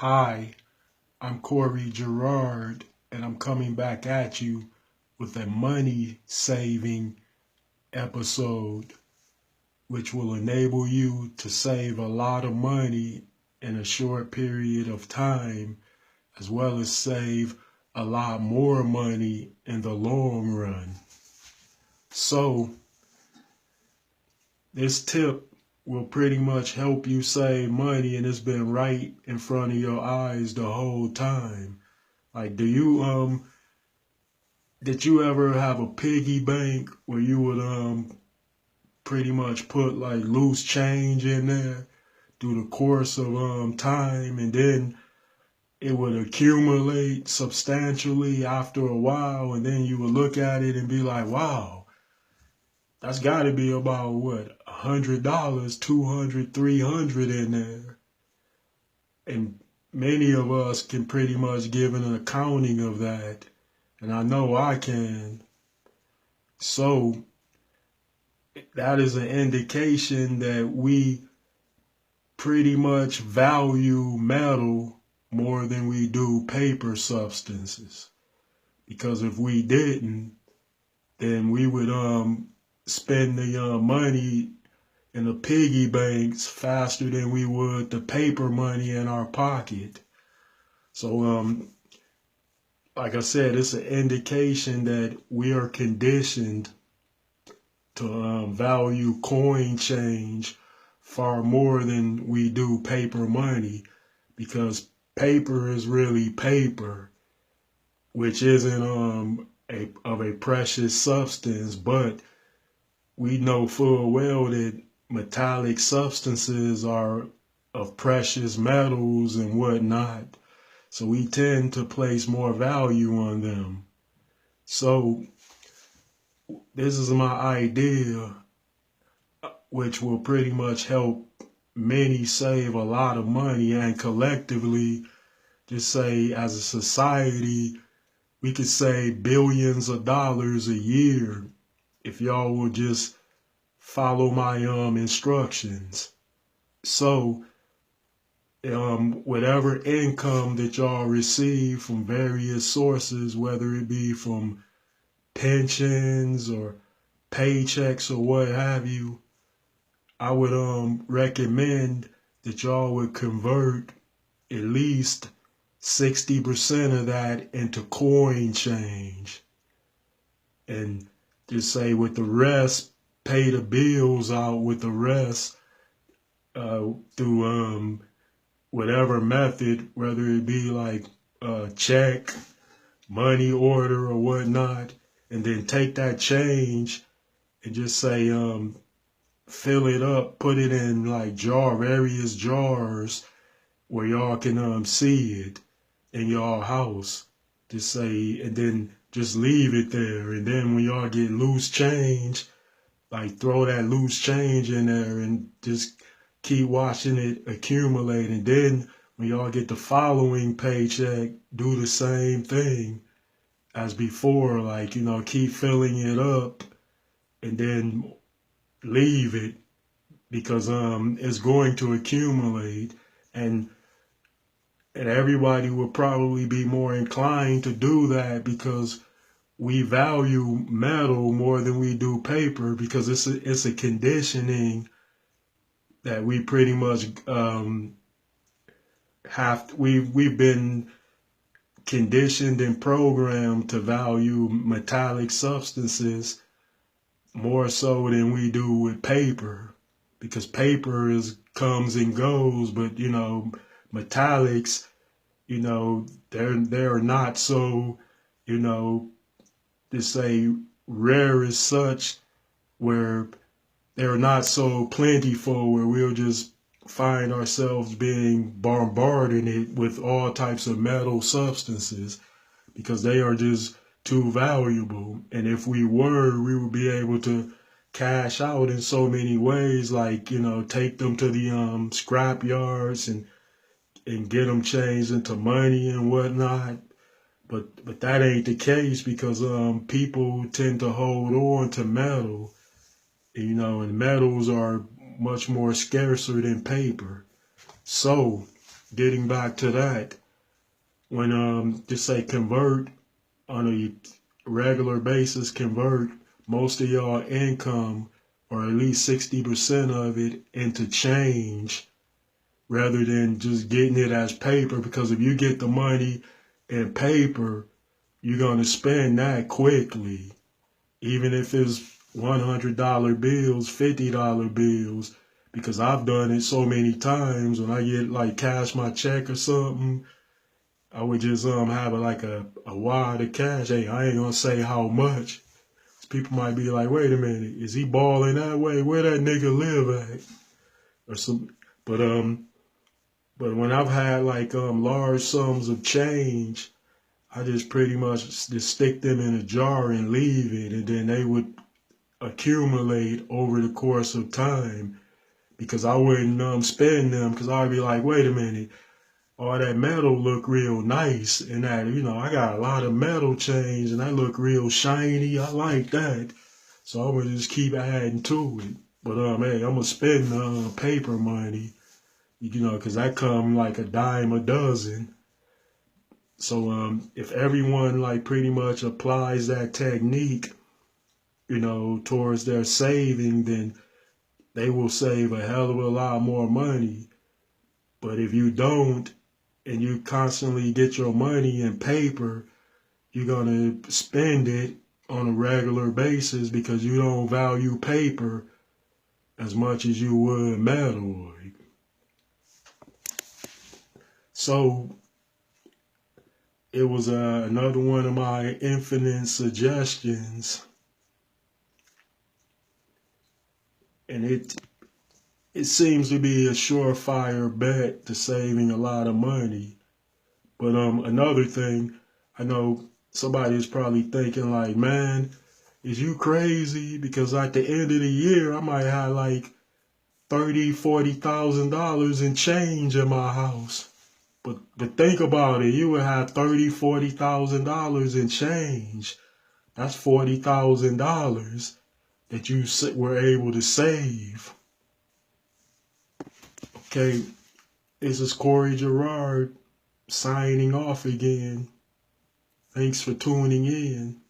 Hi, I'm Corey Gerard, and I'm coming back at you with a money saving episode, which will enable you to save a lot of money in a short period of time, as well as save a lot more money in the long run. So, this tip will pretty much help you save money, and it's been right in front of your eyes the whole time. Like, did you ever have a piggy bank where you would pretty much put like loose change in there through the course of time, and then it would accumulate substantially after a while, and then you would look at it and be like, wow, that's got to be about what, $100, 200, 300 in there. And many of us can pretty much give an accounting of that, and I know I can. So that is an indication that we pretty much value metal more than we do paper substances. Because if we didn't, then we would spend the money in the piggy banks faster than we would the paper money in our pocket. So like I said, it's an indication that we are conditioned to value coin change far more than we do paper money, because paper is really paper, which isn't of a precious substance, but we know full well that metallic substances are of precious metals and whatnot, so we tend to place more value on them. So this is my idea, which will pretty much help many save a lot of money, and collectively, just say as a society, we could save billions of dollars a year if y'all would just follow my instructions. So whatever income that y'all receive from various sources, whether it be from pensions or paychecks or what have you, I would recommend that y'all would convert at least 60% of that into coin change, and just say with the rest, pay the bills out with the rest through whatever method, whether it be like check, money order, or whatnot, and then take that change and just say fill it up, put it in like various jars where y'all can see it in y'all house. Just say, and then just leave it there. And then when y'all get loose change, like throw that loose change in there and just keep watching it accumulate. And then when y'all get the following paycheck, do the same thing as before. Like, keep filling it up and then leave it, because it's going to accumulate, and everybody will probably be more inclined to do that because we value metal more than we do paper, because it's a conditioning that we pretty much we've been conditioned and programmed to value metallic substances more so than we do with paper, because paper comes and goes, but metallics, they're not so, to say rare as such, where they're not so plentiful, where we'll just find ourselves being bombarded with all types of metal substances, because they are just too valuable. And if we would be able to cash out in so many ways, like, take them to the scrap yards and get them changed into money and whatnot. But that ain't the case, because people tend to hold on to metal, and metals are much more scarcer than paper. So getting back to that, when just say convert on a regular basis, convert most of your income, or at least 60% of it, into change rather than just getting it as paper. Because if you get the money in paper, you're going to spend that quickly. Even if it's $100 bills, $50 bills, because I've done it so many times. When I get like cash my check or something, I would just have like a wad of cash. Hey, I ain't gonna say how much. People might be like, wait a minute, is he balling that way? Where that nigga live at? Or some, but but when I've had like large sums of change, I just pretty much just stick them in a jar and leave it, and then they would accumulate over the course of time, because I wouldn't spend them, because I'd be like, wait a minute, all that metal look real nice, and that, I got a lot of metal change and that look real shiny. I like that. So I would just keep adding to it. But hey, I'm gonna spend paper money, because that come like a dime a dozen. So if everyone like pretty much applies that technique, towards their saving, then they will save a hell of a lot more money. But if you don't, and you constantly get your money in paper, you're going to spend it on a regular basis because you don't value paper as much as you would metal. So it was another one of my infinite suggestions, and it seems to be a surefire bet to saving a lot of money. But another thing, I know somebody is probably thinking like, man, is you crazy? Because at the end of the year, I might have like $30,000-$40,000 in change in my house. But think about it, you would have $30,000-$40,000 in change. That's $40,000 that you were able to save. Okay, this is Corey Gerard signing off again. Thanks for tuning in.